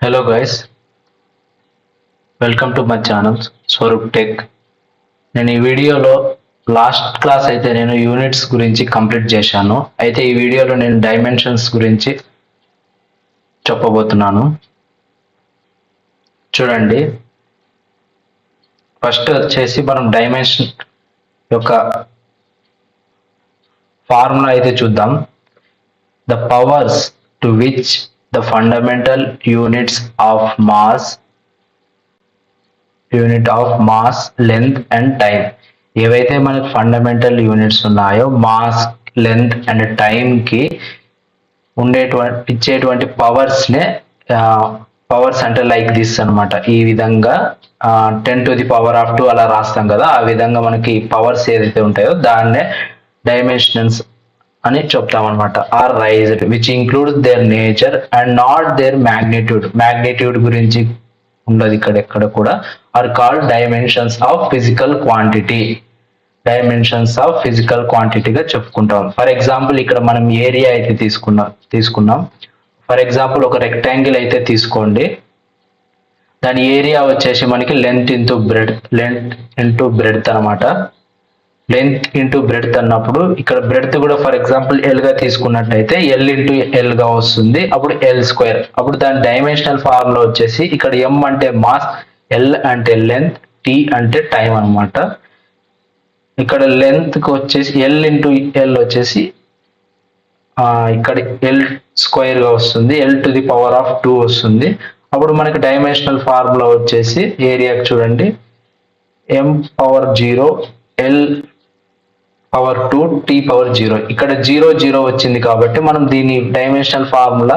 Hello guys, welcome to my channel Swaroop Tech. నేను ఈ వీడియోలో లాస్ట్ క్లాస్ అయితే నేను యూనిట్స్ గురించి కంప్లీట్ చేశాను. అయితే ఈ వీడియోలో నేను డైమెన్షన్స్ గురించి చెప్పబోతున్నాను. చూడండి, ఫస్ట్ వచ్చేసి మనం డైమెన్షన్ యొక్క ఫార్ములా అయితే చూద్దాం. The powers to which the fundamental unit of mass length and time, ఏవైతే మనకు ఫండమెంటల్ యూనిట్స్ ఉన్నాయో మాస్, లెంత్ అండ్ టైం కి ఇచ్చేటువంటి పవర్స్ అంటే లైక్ దిస్ అన్నమాట. ఈ విధంగా 10⁻² అలా రాస్తాం కదా, ఆ విధంగా మనకి పవర్స్ ఏదైతే ఉంటాయో దాన్నే డైమెన్షన్స్ అని చెప్తాం అనమాట. Are raised which includes their nature and not their magnitude గురించి ఉండదు ఇక్కడ ఎక్కడ కూడా. Are called dimensions of physical క్వాంటిటీగా చెప్పుకుంటాం. ఫర్ ఎగ్జాంపుల్ ఇక్కడ మనం ఏరియా అయితే తీసుకున్నాం. ఫర్ ఎగ్జాంపుల్ ఒక రెక్టాంగిల్ అయితే తీసుకోండి, దాని ఏరియా వచ్చేసి మనకి లెంత్ ఇంటూ బ్రెడ్త్ అనమాట. లెంత్ ఇంటూ బ్రెడ్త్ అన్నప్పుడు ఇక్కడ బ్రెడ్త్ కూడా ఫర్ ఎగ్జాంపుల్ ఎల్ గా తీసుకున్నట్టయితే ఎల్ ఇంటూ ఎల్ గా వస్తుంది, అప్పుడు ఎల్ స్క్వేర్. అప్పుడు దాని డైమెన్షనల్ ఫార్ములా వచ్చేసి ఇక్కడ ఎం అంటే మాస్, ఎల్ అంటే లెంత్, టీ అంటే టైం అనమాట. ఇక్కడ లెంత్ కి వచ్చేసి ఎల్ ఇంటూ ఎల్ వచ్చేసి ఇక్కడ ఎల్ స్క్వేర్ గా వస్తుంది, L⁻² వస్తుంది. అప్పుడు మనకి డైమెన్షనల్ ఫార్ములా వచ్చేసి ఏరియాకి చూడండి, M⁻0 L⁻², T⁻0. ఇక్కడ 0 వచ్చింది కాబట్టి మనం దీని డైమెన్షనల్ ఫార్ములా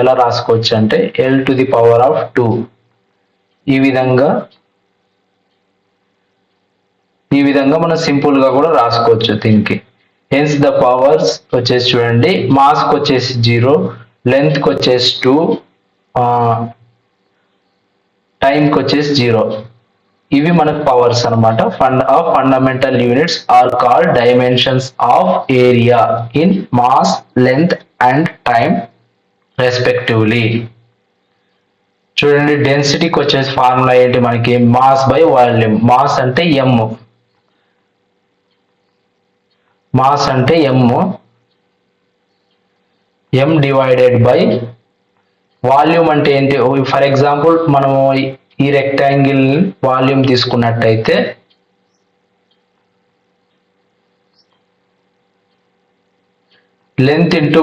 ఎలా రాసుకోవచ్చు అంటే L⁻². ఈ విధంగా మనం సింపుల్ గా కూడా రాసుకోవచ్చు దీనికి. హెన్స్ ద పవర్స్ వచ్చేసి చూడండి, మాస్ కి వచ్చేసి 0, లెంత్ కి వచ్చేసి 2, టైం కి వచ్చేసి 0. ఇవి మనకు పవర్స్ అనమాట. Fundamental units are called dimensions of area in mass, length and time respectively. చూడండి, డెన్సిటీకి వచ్చేసి ఫార్ములా ఏంటి మనకి, మాస్ బై వాల్యూమ్. మాస్ అంటే ఎం, ఎం డివైడెడ్ బై వాల్యూమ్ అంటే ఏంటి. ఫర్ ఎగ్జాంపుల్ మనము ఈ రెక్టాంగిల్ వాల్యూమ్ తీసుకున్నట్టయితే length into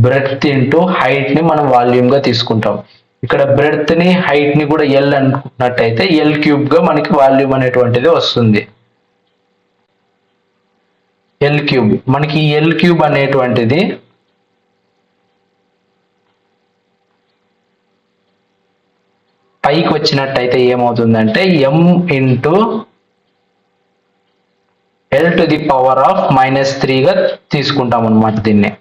breadth into height ని మనం వాల్యూమ్ గా తీసుకుంటాం. ఇక్కడ బ్రెడ్త్ ని హైట్ ని కూడా ఎల్ అనుకున్నట్టయితే L³ గా మనకి వాల్యూమ్ అనేటువంటిది వస్తుంది. L³ మనకి L³ అనేటువంటిది పైకి వచ్చినట్టయితే ఏమవుతుందంటే M ఇంటూ L⁻³ గా తీసుకుంటాం అనమాట దీన్ని.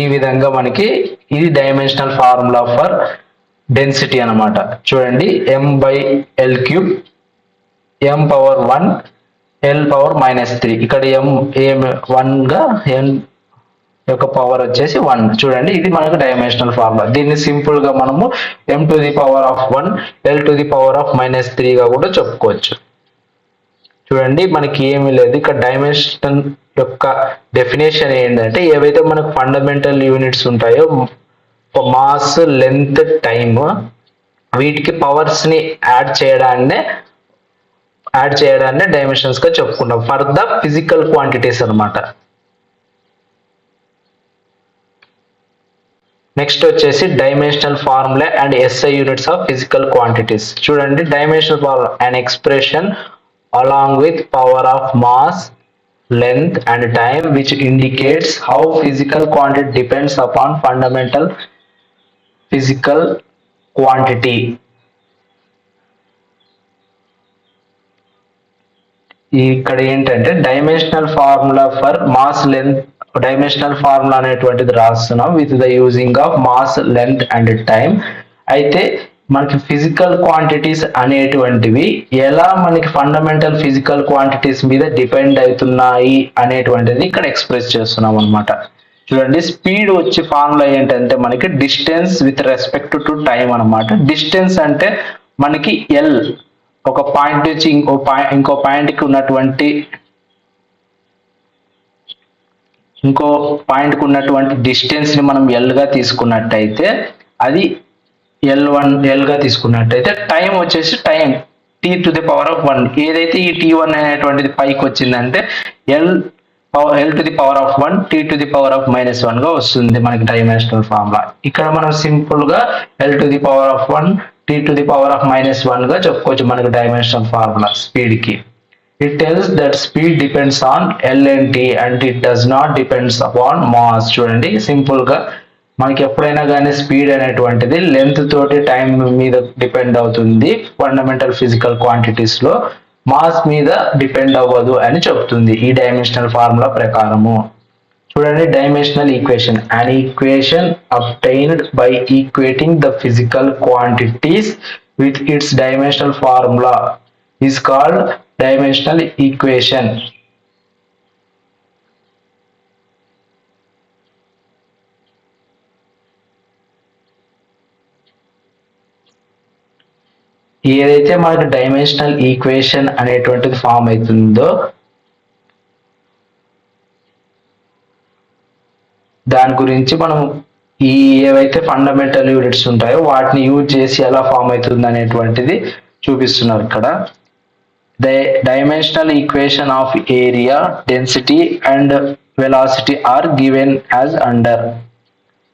ఈ విధంగా మనకి ఇది డైమెన్షనల్ ఫార్ములా ఫర్ డెన్సిటీ అనమాట. చూడండి, M/L³, M⁻1 L⁻³ ఇక్కడ M1 గా M యొక్క పవర్ వచ్చేసి 1. చూడండి, ఇది మనకు డైమెన్షనల్ ఫార్ములా. దీన్ని సింపుల్ గా మనము M⁻1 L⁻³ గా కూడా చెప్పుకోవచ్చు. చూడండి, మనకి ఏమీ లేదు ఇక్కడ. డైమెన్షన్ యొక్క డెఫినేషన్ ఏంటంటే ఏవైతే మనకు ఫండమెంటల్ యూనిట్స్ ఉంటాయో మాస్, లెంత్, టైమ్, వీటికి పవర్స్ ని యాడ్ చేయడాన్నే డైమెన్షన్స్ గా చెప్పుకుంటాం ఫర్ ద ఫిజికల్ క్వాంటిటీస్ అన్నమాట. నెక్స్ట్ వచ్చేసి dimensional formula and SI units of physical quantities. చూడండి, dimensional formula and expression along with power of mass, length and time which indicates how physical quantity depends upon fundamental physical quantity. ఇక్కడ ఏంటంటే dimensional formula for mass, length, dimensional formula అనేటువంటిది రాస్తున్నాం with the using of mass, length and time. అయితే మనకి physical quantities అనేటువంటివి ఎలా మనకి fundamental physical quantities మీద డిపెండ్ అవుతున్నాయి అనేటువంటిది ఇక్కడ ఎక్స్ప్రెస్ చేస్తున్నాం అనమాట. చూడండి, స్పీడ్ వచ్చి ఫార్ములా ఏంటంటే మనకి distance with respect to time అనమాట. డిస్టెన్స్ అంటే మనకి ఎల్, ఒక పాయింట్ నుంచి ఇంకో పాయింట్కి ఉన్నటువంటి డిస్టెన్స్ ని మనం ఎల్ గా తీసుకున్నట్టయితే అది L1 గా తీసుకున్నట్టయితే టైం వచ్చేసి time t to the power of 1. ఏదైతే ఈ t1 అనేటువంటిది పైకి వచ్చిందంటే L to the power of 1 t to the power of -1 గా వస్తుంది మనకి డైమెన్షనల్ ఫార్ములా. ఇక్కడ మనం సింపుల్ గా L to the power of 1 t to the power of -1 గా చెప్పుకోవచ్చు మనకి డైమెన్షనల్ ఫార్ములా స్పీడ్ కి. It tells that speed depends on L and T and it does not depends upon mass. చూడండి, simple గా మనకి ఎప్పుడైనా కానీ స్పీడ్ అనేటువంటిది లెంత్ తోటి టైం మీద డిపెండ్ అవుతుంది. ఫండమెంటల్ ఫిజికల్ క్వాంటిటీస్ లో మాస్ మీద డిపెండ్ అవ్వదు అని చెప్తుంది ఈ డైమెన్షనల్ ఫార్ములా ప్రకారము. చూడండి, dimensional equation, an equation obtained by equating the physical quantities with its dimensional formula is called dimensional equation. ఏదైతే మనకి డైమెన్షనల్ ఈక్వేషన్ అనేటువంటిది ఫామ్ అవుతుందో దాని గురించి మనం ఈ ఏవైతే ఫండమెంటల్ యూనిట్స్ ఉంటాయో వాటిని యూజ్ చేసి ఎలా ఫామ్ అవుతుంది అనేటువంటిది చూపిస్తున్నారు ఇక్కడ. The dimensional equation of area, density and velocity are given as under.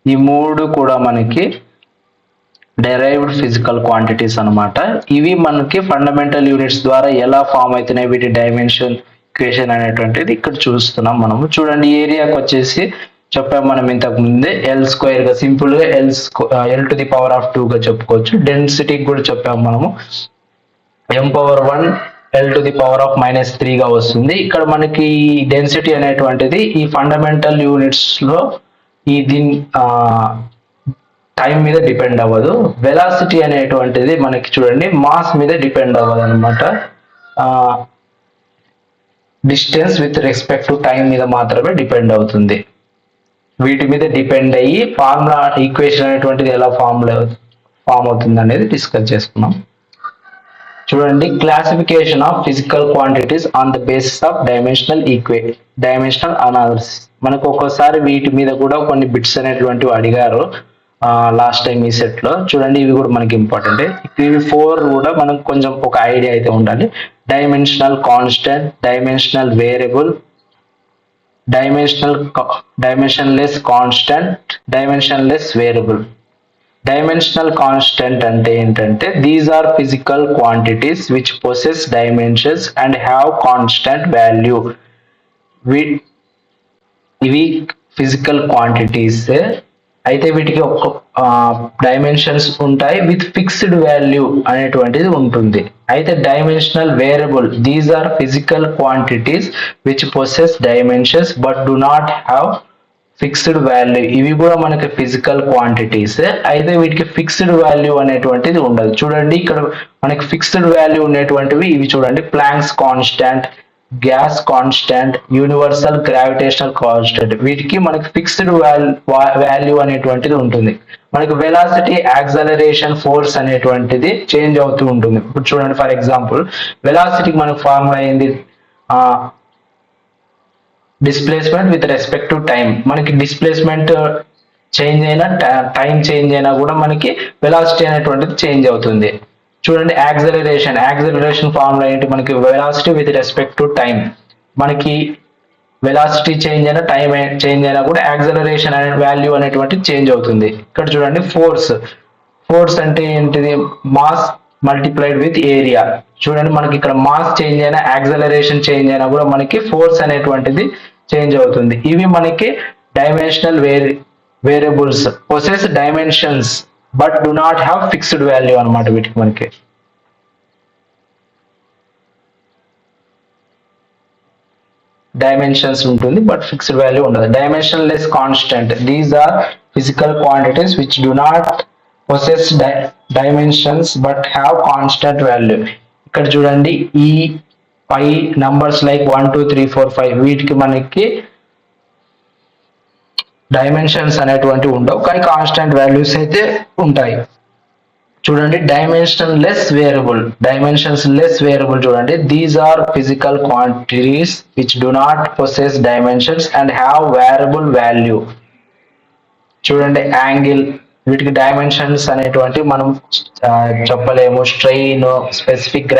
ఈ మూడు కూడా మనకి డెరైవ్డ్ ఫిజికల్ క్వాంటిటీస్ అనమాట. ఇవి మనకి ఫండమెంటల్ యూనిట్స్ ద్వారా ఎలా ఫామ్ అవుతున్నాయి వీటి డైమెన్షన్ ఈక్వేషన్ అనేటువంటిది ఇక్కడ చూస్తున్నాం మనము. చూడండి, ఏరియాకి వచ్చేసి చెప్పాము మనం ఇంతకు ముందే L² గా సింపుల్ గా L to the power of 2 గా చెప్పుకోవచ్చు. డెన్సిటీకి కూడా చెప్పాము మనము M⁴ L to the power of -3 గా వస్తుంది. ఇక్కడ మనకి డెన్సిటీ అనేటువంటిది ఈ ఫండమెంటల్ యూనిట్స్ లో ఈ దీని టైం మీద డిపెండ్ అవ్వదు. వెలాసిటీ అనేటువంటిది మనకి చూడండి మాస్ మీద డిపెండ్ అవ్వదు అనమాట. Distance with respect to time మీద మాత్రమే డిపెండ్ అవుతుంది. వీటి మీద డిపెండ్ అయ్యి ఫార్ములా ఈక్వేషన్ అనేటువంటిది ఎలా ఫామ్ అవుతుంది అనేది డిస్కస్ చేసుకున్నాం. చూడండి, classification of physical quantities on the basis of dimensional analysis. మనకు ఒక్కోసారి వీటి మీద కూడా కొన్ని బిట్స్ అనేటువంటివి అడిగారు లాస్ట్ టైం ఈ సెట్ లో. చూడండి, ఇవి కూడా మనకి ఇంపార్టెంట్. ఇవి 4 కూడా మనకు కొంచెం ఒక ఐడియా అయితే ఉండాలి. Dimensional constant, dimensional variable, dimensionless constant, dimensionless variable. Dimensional constant అంటే ఏంటంటే these are physical quantities which possess dimensions and have constant value. ఇవి ఫిజికల్ క్వాంటిటీస్ అయితే వీటికి ఒక డైమెన్షన్స్ ఉంటాయి విత్ ఫిక్స్డ్ వాల్యూ అనేటువంటిది ఉంటుంది. అయితే dimensional variable these are physical quantities which possess dimensions but do not have fixed value. ఇవి కూడా మనకి ఫిజికల్ క్వాంటిటీస్ అయితే వీటికి ఫిక్స్డ్ వాల్యూ అనేటువంటిది ఉండదు. చూడండి, ఇక్కడ మనకి ఫిక్స్డ్ వాల్యూ ఉండేటువంటివి ఇవి చూడండి, planks constant, gas constant, universal gravitational constant. వీటికి మనకి ఫిక్స్డ్ వాల్యూ అనేటువంటిది ఉంటుంది. మనకి వెలాసిటీ, యాక్సలరేషన్, ఫోర్స్ అనేటువంటిది చేంజ్ అవుతూ ఉంటుంది. ఇప్పుడు చూడండి, ఫర్ ఎగ్జాంపుల్ వెలాసిటీకి మనకు ఫార్ములా ఏంది, displacement with respect to time. మనకి డిస్ప్లేస్మెంట్ చేంజ్ అయినా టైం చేంజ్ అయినా కూడా మనకి వెలాసిటీ అనేటువంటిది చేంజ్ అవుతుంది. చూడండి, యాక్సలరేషన్ ఫార్ములా ఏంటి, మనకి velocity with respect to time. మనకి వెలాసిటీ చేంజ్ అయినా టైం చేంజ్ అయినా కూడా యాక్సలరేషన్ అనే వాల్యూ అనేటువంటిది చేంజ్ అవుతుంది. ఇక్కడ చూడండి, ఫోర్స్ అంటే ఏంటిది, మాస్ మల్టిప్లైడ్ విత్ ఏరియా. చూడండి, మనకి ఇక్కడ మాస్ చేంజ్ అయినా యాక్సలరేషన్ చేంజ్ అయినా కూడా మనకి ఫోర్స్ అనేటువంటిది చేంజ్ అవుతుంది. ఇవి మనకి dimensional variables, possess dimensions but do not have fixed value అనమాట. వీటికి మనకి డైమెన్షన్స్ ఉంటుంది బట్ ఫిక్స్డ్ వాల్యూ ఉండదు. Dimensionless constant these are physical quantities which do not possess dimensions but have constant value. ఇక్కడ చూడండి ఈ 5 నంబర్స్ లైక్ 1 2 3 4 5 వీటికి మనకి డైమెన్షన్స్ అనేటువంటివి ఉండవు, కానీ కాన్స్టెంట్ వాల్యూస్ అయితే ఉంటాయి. చూడండి డైమెన్షన్స్ లెస్ వేరియబుల్ చూడండి, these are physical quantities which do not possess dimensions and have variable value. చూడండి యాంగిల్, వీటికి డైమెన్షన్స్ అనేటువంటి మనం చెప్పలేము. స్ట్రెయిన్, స్పెసిఫిక్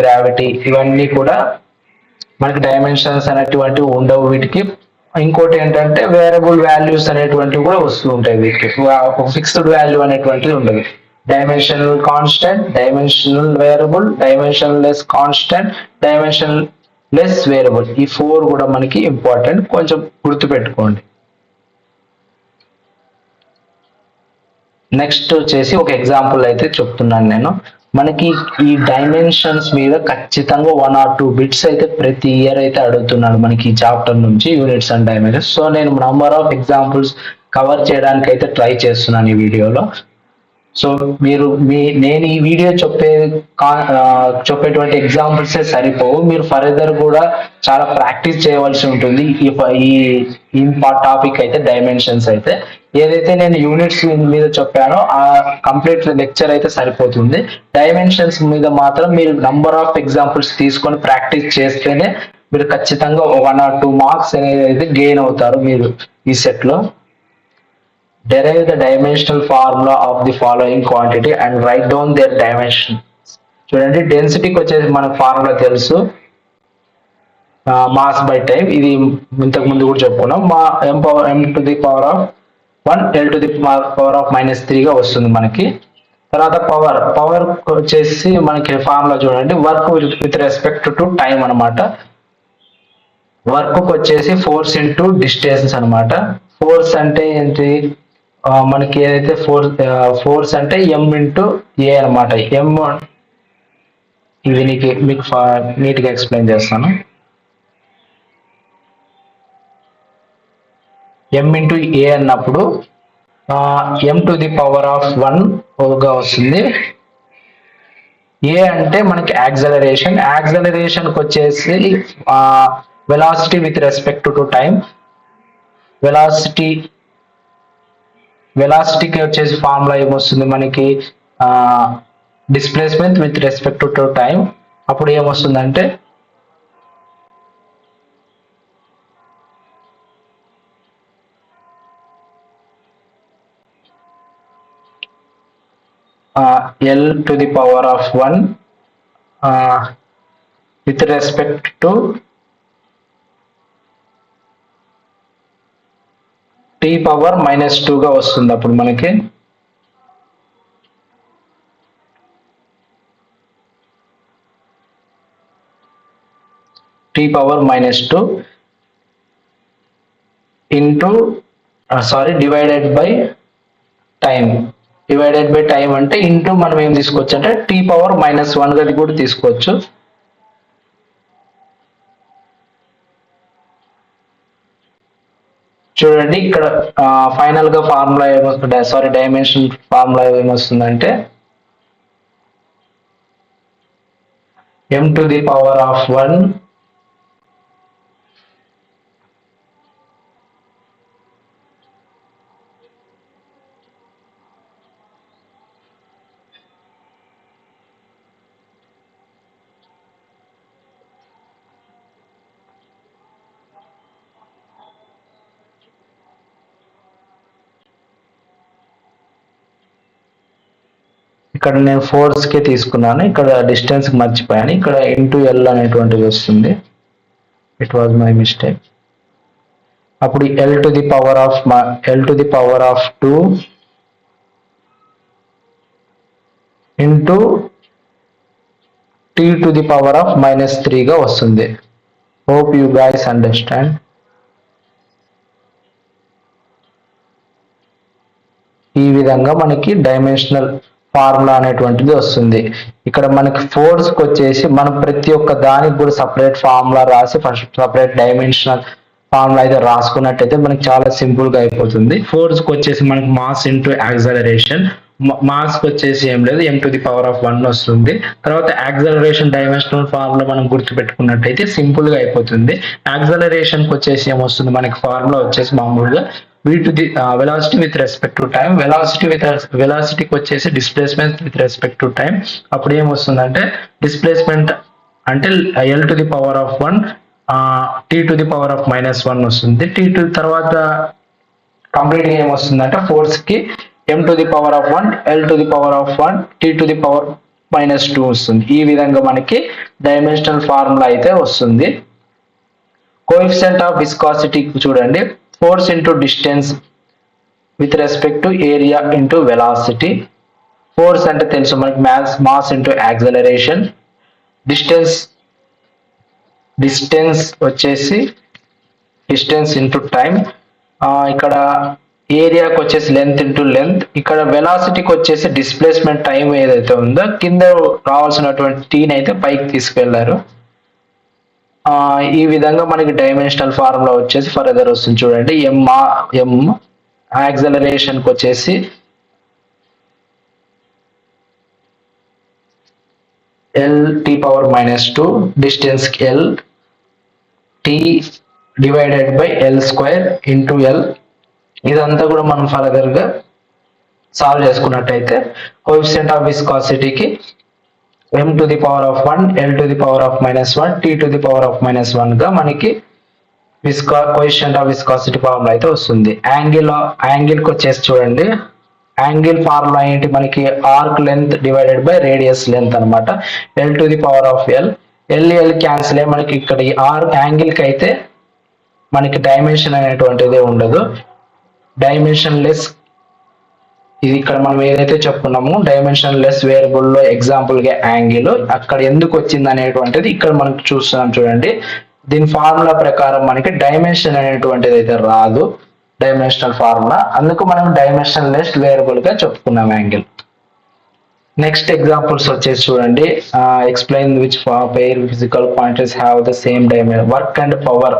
గ్రావిటీ ఇవన్నీ కూడా మనకి డైమెన్షన్స్ అనేటువంటివి ఉండవు వీటికి. ఇంకోటి ఏంటంటే వేరియబుల్ వాల్యూస్ అనేటువంటివి కూడా వస్తూ ఉంటాయి వీటికి, ఒక ఫిక్స్డ్ వాల్యూ అనేటువంటిది ఉండదు. Dimensional constant, dimensional variable, dimension less constant, dimension less variable, ఈ 4 కూడా మనకి ఇంపార్టెంట్, కొంచెం గుర్తుపెట్టుకోండి. నెక్స్ట్ వచ్చేసి ఒక ఎగ్జాంపుల్ అయితే చెప్తున్నాను నేను. మనకి ఈ డైమెన్షన్స్ మీద ఖచ్చితంగా 1 or 2 బిట్స్ అయితే ప్రతి ఇయర్ అయితే అడుగుతున్నాడు మనకి ఈ చాప్టర్ నుంచి, యూనిట్స్ అండ్ డైమెన్షన్స్. సో నేను నంబర్ ఆఫ్ ఎగ్జాంపుల్స్ కవర్ చేయడానికి అయితే ట్రై చేస్తున్నాను ఈ వీడియోలో. సో నేను ఈ వీడియో చెప్పేటువంటి ఎగ్జాంపుల్స్ సరిపోవు, మీరు ఫర్దర్ కూడా చాలా ప్రాక్టీస్ చేయవలసి ఉంటుంది ఈ టాపిక్ అయితే, డైమెన్షన్స్ అయితే. ఏదైతే నేను యూనిట్స్ మీద చెప్పానో ఆ కంప్లీట్ లెక్చర్ అయితే సరిపోతుంది. డైమెన్షన్స్ మీద మాత్రం మీరు నంబర్ ఆఫ్ ఎగ్జాంపుల్స్ తీసుకొని ప్రాక్టీస్ చేస్తేనే మీరు ఖచ్చితంగా 1 or 2 మార్క్స్ అనేది అయితే గెయిన్ అవుతారు మీరు ఈ సెట్ లో. Derive the dimensional formula of the following quantity and write down their dimension. చూడండి డెన్సిటీకి వచ్చేసి మనకు ఫార్ములా తెలుసు, మాస్ బై టైం. ఇది ఇంతకు ముందు కూడా చెప్పుకున్నాం. m to the power of 1 l to the power of -3గా వస్తుంది మనకి. తర్వాత పవర్ వచ్చేసి మనకి ఫార్ములా చూడండి, work with respect to time అనమాట. వర్క్ వచ్చేసి ఫోర్స్ ఇంటూ డిస్టెన్స్ అనమాట. ఫోర్స్ అంటే ఏంటి, మనకి ఏదైతే ఫోర్స్ అంటే m ఇంటూ ఏ అనమాట. ఇది మీకు నీట్గా ఎక్స్ప్లెయిన్ చేస్తాను. m ఇంటూ ఏ అన్నప్పుడు m to the power of 1గా వస్తుంది. ఏ అంటే మనకి యాక్సలరేషన్కి వచ్చేసి velocity with respect to time. వెలాసిటీకి వచ్చేసి ఫార్ములా ఏమొస్తుంది మనకి, displacement with respect to time. అప్పుడు ఏమొస్తుందంటే l to the power of 1 with respect to t power -2గా వస్తుంది. అప్పుడు మనకి t power -2 into divided by time అంటే ఇంటూ మనం ఏం తీసుకోవచ్చు అంటే t పవర్ -1గా కూడా తీసుకోవచ్చు. చూడండి ఇక్కడ ఫైనల్ గా ఫార్ములా ఏమొస్తుంది, డైమెన్షన్ ఫార్ములా ఏమొస్తుందంటే m to the power of 1 ఇక్కడ నేను ఫోర్స్ కి తీసుకున్నాను, ఇక్కడ డిస్టెన్స్ మర్చిపోయాను, ఇక్కడ ఇంటూ ఎల్ అనేటువంటిది వస్తుంది. It was my mistake. అప్పుడు l to the power of 2 into t to the power of -3గా వస్తుంది. Hope you guys understand. ఈ విధంగా మనకి డైమెన్షనల్ ఫార్ములా అనేటువంటిది వస్తుంది. ఇక్కడ మనకి ఫోర్స్ కి వచ్చేసి మనం ప్రతి ఒక్క దానికి కూడా సపరేట్ ఫార్ములా రాసి ఫస్ట్ సపరేట్ డైమెన్షనల్ ఫార్ములా అయితే రాసుకున్నట్టయితే మనకి చాలా సింపుల్ గా అయిపోతుంది. ఫోర్స్ కి వచ్చేసి మనకి మాస్ ఇంటూ యాక్సలరేషన్, మాస్ కి వచ్చేసి ఏం లేదు m⁻1 వస్తుంది. తర్వాత యాక్సలరేషన్ డైమెన్షనల్ ఫార్ములా మనం గుర్తు పెట్టుకున్నట్టయితే సింపుల్ గా అయిపోతుంది. యాక్సలరేషన్ కి వచ్చేసి ఏమొస్తుంది మనకి ఫార్ములా వచ్చేసి మామూలుగా v to the velocity with respect to time, వెలాసిటీకి వచ్చేసి displacement with respect to time. అప్పుడు ఏమొస్తుందంటే డిస్ప్లేస్మెంట్ అంటే l⁻1 t⁻⁻1 వస్తుంది. తర్వాత కంప్లీట్ గా ఏమొస్తుందంటే ఫోర్స్ కి m⁻1 l⁻1 t⁻⁻2 వస్తుంది. ఈ విధంగా మనకి డైమెన్షనల్ ఫార్ములా అయితే వస్తుంది. కోఎఫిషియంట్ ఆఫ్ విస్కాసిటీ చూడండి, force into distance with respect to area into velocity. Force అంటే తెలుసు మనకి మాస్ ఇంటూ యాక్సలరేషన్, డిస్టెన్స్ వచ్చేసి డిస్టెన్స్ ఇంటూ టైం, ఇక్కడ ఏరియాకి వచ్చేసి లెంత్ ఇంటూ లెంత్, ఇక్కడ వెలాసిటీకి వచ్చేసి డిస్ప్లేస్మెంట్ టైం ఏదైతే ఉందో కింద రావాల్సినటువంటి టీని అయితే పైకి తీసుకెళ్లారు. ఈ విధంగా మనకి డైమెన్షనల్ ఫార్ములా వచ్చేసి ఫర్దర్ వస్తుంది. చూడండి, ఎం యాక్సలరేషన్ కి వచ్చేసి l⁻2, డిస్టెన్స్ కి l, t divided by l² into l. ఇదంతా కూడా మనం ఫర్దర్ గా సాల్వ్ చేసుకున్నట్టయితే coefficient of విస్కాసిటీకి m⁻1 l⁻⁻1 t⁻⁻1 గా మనకి కోఎఫిషియంట్ ఆఫ్ విస్కాసిటీ ఫార్ములా అయితే వస్తుంది. యాంగిల్ కి వచ్చేసి చూడండి, యాంగిల్ ఫార్ములా ఏంటి మనకి arc length divided by radius length అనమాట. l క్యాన్సిల్ అయ్యి మనకి ఇక్కడ యాంగిల్ కి అయితే మనకి డైమెన్షన్ అనేటువంటిది ఉండదు, డైమెన్షన్ లెస్. ఇది ఇక్కడ మనం ఏదైతే చెప్పుకున్నామో డైమెన్షన్ లెస్ వేరియబుల్ లో ఎగ్జాంపుల్ గా యాంగిల్ అక్కడ ఎందుకు వచ్చింది అనేటువంటిది ఇక్కడ మనకు చూస్తున్నాం. చూడండి, దీని ఫార్ములా ప్రకారం మనకి డైమెన్షన్ అనేటువంటిది అయితే రాదు, డైమెన్షనల్ ఫార్ములా, అందుకు మనం డైమెన్షన్ లెస్ వేరియబుల్ గా చెప్పుకున్నాం యాంగిల్. నెక్స్ట్ ఎగ్జాంపుల్స్ వచ్చేసి చూడండి, explain which pair physical quantities have the same dimension. Work and power,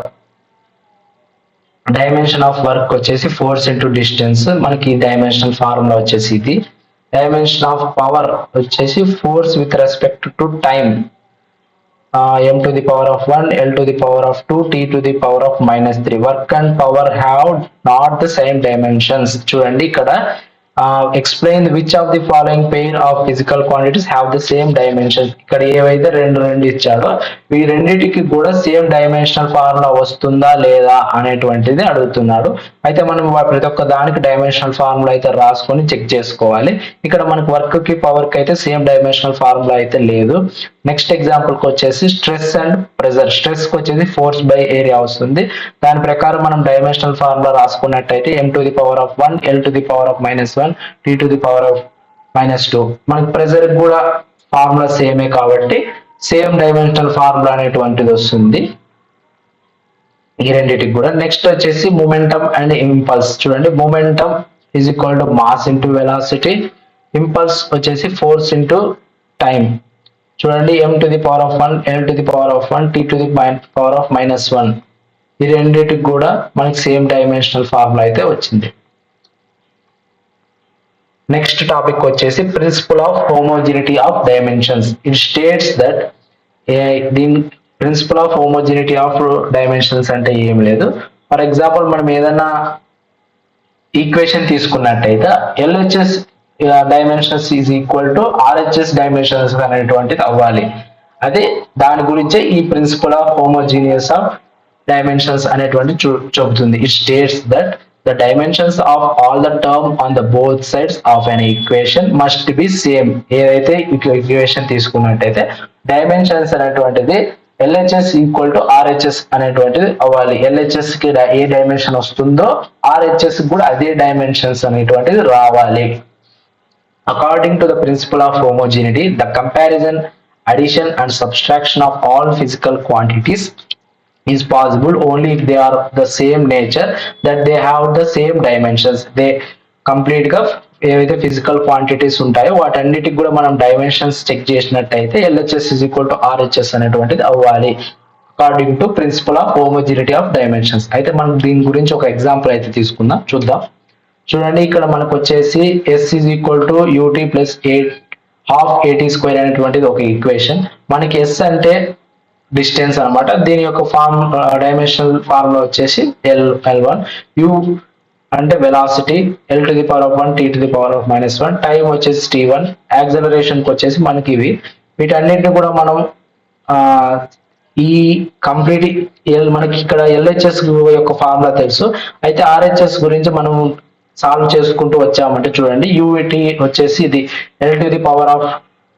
dimension of work వచ్చేసి ఫోర్స్ ఇంటూ డిస్టెన్స్, మనకి డైమెన్షనల్ ఫార్ములా వచ్చేసి ఇది. డైమెన్షన్ ఆఫ్ పవర్ వచ్చేసి force with respect to time, m⁻1 l⁻2 t⁻⁻3. Work and power have not the same dimensions. చూడండి, ఇక్కడ explain which of the following pair of physical quantities have the same dimensions. ఇక్కడ ఏవైతే రెండు ఇచ్చాడో ఈ రెండింటికి కూడా సేమ్ డైమెన్షనల్ ఫార్ములా వస్తుందా లేదా అనేటువంటిది అడుగుతున్నాడు. అయితే మనం ప్రతి ఒక్క దానికి డైమెన్షనల్ ఫార్ములా అయితే రాసుకొని చెక్ చేసుకోవాలి. ఇక్కడ మనకు వర్క్ కి పవర్ కి అయితే సేమ్ డైమెన్షనల్ ఫార్ములా అయితే లేదు. నెక్స్ట్ ఎగ్జాంపుల్ కి వచ్చేసి స్ట్రెస్ అండ్ ప్రెజర్. స్ట్రెస్ కి వచ్చేసి ఫోర్స్ బై ఏరియా వస్తుంది. దాని ప్రకారం మనం dimensional formula రాసుకున్నట్టయితే m⁻1 l⁻⁻1 t⁻⁻2. మనకి ప్రెజర్ కూడా ఫార్ములా సేమే కాబట్టి సేమ్ డైమెన్షనల్ ఫార్ములా అనేటువంటిది వస్తుంది ఈ రెండింటికి కూడా. నెక్స్ట్ వచ్చేసి మొమెంటం అండ్ ఇంపల్స్. చూడండి, momentum is equal to mass into velocity, impulse వచ్చేసి ఫోర్స్ ఇంటూ టైం. చూడండి, m⁻1 l⁻1 t⁻⁻1 ఈ రెండింటికి కూడా మనకి సేమ్ డైమెన్షనల్ ఫార్ములా అయితే వచ్చింది. నెక్స్ట్ టాపిక్ వచ్చేసి principle of homogeneity of dimensions. It states that దీని principle of homogeneity of dimensions అంటే ఏం లేదు. ఫర్ ఎగ్జాంపుల్ మనం ఏదైనా ఈక్వేషన్ తీసుకున్నట్టయితే LHS dimensions is equal to RHS dimensions అనేటువంటిది అవ్వాలి. అదే దాని గురించే ఈ principle of homogeneous of dimensions అనేటువంటి చెబుతుంది. It states that the dimensions of all the term on the both sides of an equation must be same. ఏదైతే equation తీసుకున్నట్టయితే డైమెన్షన్స్ అనేటువంటిది LHS ఈక్వల్ టు RHS అనేటువంటిది అవ్వాలి. LHS కి ఏ dimension వస్తుందో RHS కూడా అదే డైమెన్షన్స్ అనేటువంటిది రావాలి. According to the principle of homogeneity, the comparison, addition and subtraction of all physical quantities is possible only if they are the same nature, that they have the same dimensions. They complete గా ఏవైతే physical quantities ఉంటాయో వాటన్నిటికి కూడా మనం dimensions check చేసినట్టయితే LHS is equal to RHS అనేటువంటిది అవ్వాలి. According to principle of homogeneity of dimensions. అయితే మనం దీని గురించి ఒక ఎగ్జాంపుల్ అయితే తీసుకుందాం, చూద్దాం. చూడండి, ఇక్కడ మనకు వచ్చేసి s is equal to ut plus half at square అనేటువంటిది ఒక ఈక్వేషన్. మనకి s అంటే డిస్టెన్స్ అన్నమాట. దీని యొక్క డైమెన్షనల్ ఫార్ములా వచ్చేసి L1, u అంటే velocity, l to the power of 1 t to the power of -1, time వచ్చేసి t1, యాక్సలరేషన్ కి వచ్చేసి మనకి ఇవి. వీటన్నిటిని కూడా మనం ఈ కంప్లీట్ మనకి ఇక్కడ LHS యొక్క ఫార్ములా తెలుసు. అయితే RHS గురించి మనం సాల్వ్ చేసుకుంటూ వచ్చామంటే చూడండి, UT వచ్చేసి ఇది l to the power of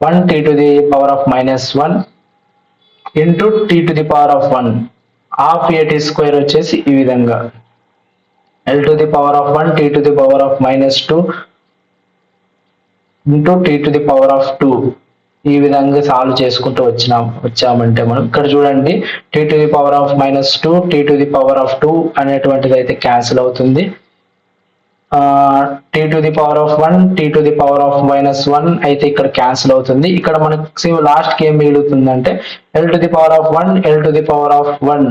1 t to the power of -1 into t to the power of 1 half at square వచ్చేసి ఈ విధంగా l to the power of 1 t to the power of -2 into t to the power of 2. ఈ విధంగా solve చేసుకుంటూ వచ్చామంటే మనం ఇక్కడ చూడండి, t to the power of -2 t to the power of 2 అనేటువంటిది అయితే క్యాన్సిల్ అవుతుంది. t to the power of 1 t to the power of -1 అయితే ఇక్కడ క్యాన్సిల్ అవుతుంది. ఇక్కడ మనకి లాస్ట్ కి ఏం మిగులుతుందంటే l to the power of 1 l to the power of 1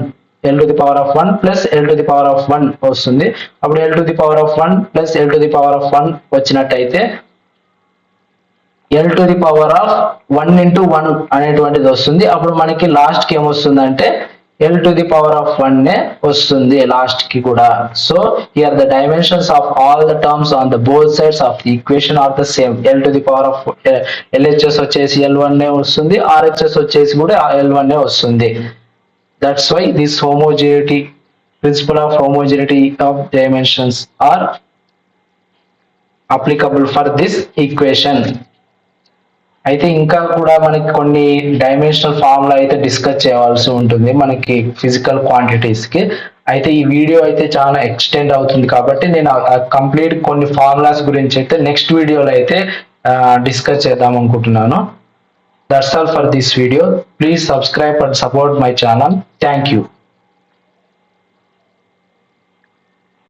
l to the power of 1 plus l to the power of 1 వస్తుంది. అప్పుడు l to the power of 1 plus l to the power of 1 వచ్చినట్టయితే l to the power of 1 into 1 అనేటువంటిది వస్తుంది. అప్పుడు మనకి last కి ఏమొస్తుందంటే l to the power of 1 వస్తుంది లాస్ట్ కి కూడా. So here the dimensions of all the terms on the both sides of the equation are the same. l to the power of LHS వచ్చేసి L1 వస్తుంది, RHS వచ్చేసి కూడా L1 వస్తుంది. That's why this homogeneity principle of homogeneity of dimensions are applicable for this equation. అయితే ఇంకా కూడా మనకి కొన్ని డైమెన్షనల్ ఫార్ములా అయితే డిస్కస్ చేయవలసి ఉంటుంది మనకి ఫిజికల్ క్వాంటిటీస్ కి. అయితే ఈ వీడియో అయితే చాలా ఎక్స్టెండ్ అవుతుంది కాబట్టి నేను కంప్లీట్ కొన్ని ఫార్ములాస్ గురించి అయితే నెక్స్ట్ వీడియోలో అయితే డిస్కస్ చేద్దాం అనుకుంటున్నాను. That's all for this video. Please subscribe and support my channel. Thank you.